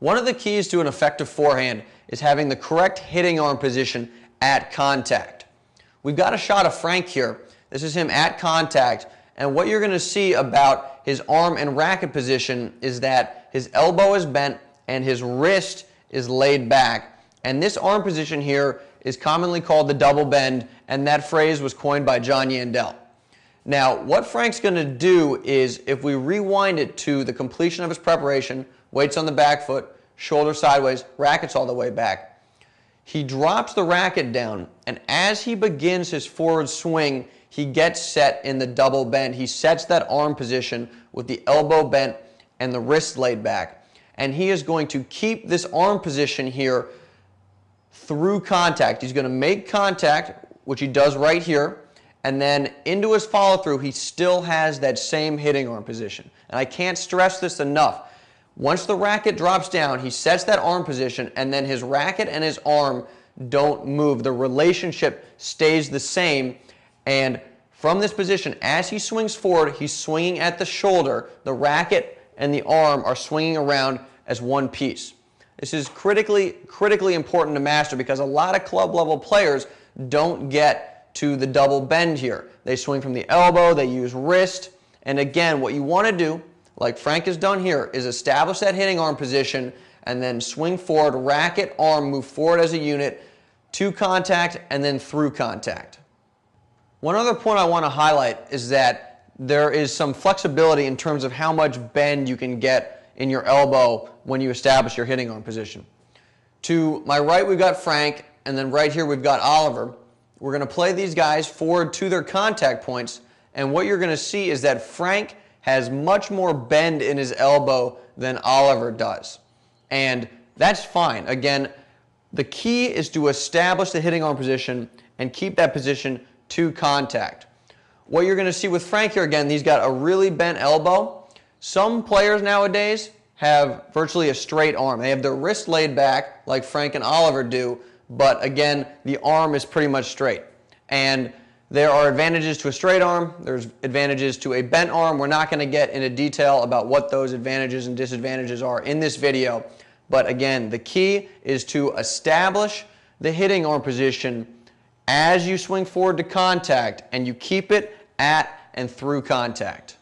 One of the keys to an effective forehand is having the correct hitting arm position at contact. We've got a shot of Frank here. This is him at contact, and what you're going to see about his arm and racket position is that his elbow is bent and his wrist is laid back. And this arm position here is commonly called the double bend, and that phrase was coined by John Yandell. Now, what Frank's going to do is, if we rewind it to the completion of his preparation, weights on the back foot, shoulder sideways, rackets all the way back, he drops the racket down, and as he begins his forward swing, he gets set in the double bend. He sets that arm position with the elbow bent and the wrist laid back. And he is going to keep this arm position here through contact. He's going to make contact, which he does right here, and then into his follow-through, he still has that same hitting arm position. And I can't stress this enough. Once the racket drops down, he sets that arm position, and then his racket and his arm don't move. The relationship stays the same, and from this position, as he swings forward, he's swinging at the shoulder. The racket and the arm are swinging around as one piece. This is critically important to master because a lot of club-level players don't get to the double bend here. They swing from the elbow, they use wrist, and again, what you want to do, like Frank has done here, is establish that hitting arm position and then swing forward, racket, arm, move forward as a unit, to contact, and then through contact. One other point I want to highlight is that there is some flexibility in terms of how much bend you can get in your elbow when you establish your hitting arm position. To my right, we've got Frank, and then right here we've got Oliver. We're going to play these guys forward to their contact points, and what you're going to see is that Frank has much more bend in his elbow than Oliver does. And that's fine. Again, the key is to establish the hitting arm position and keep that position to contact. What you're going to see with Frank here, again, he's got a really bent elbow. Some players nowadays have virtually a straight arm. They have their wrist laid back like Frank and Oliver do, but again, the arm is pretty much straight. And there are advantages to a straight arm, there's advantages to a bent arm. We're not going to get into detail about what those advantages and disadvantages are in this video, but again, the key is to establish the hitting arm position as you swing forward to contact, and you keep it at and through contact.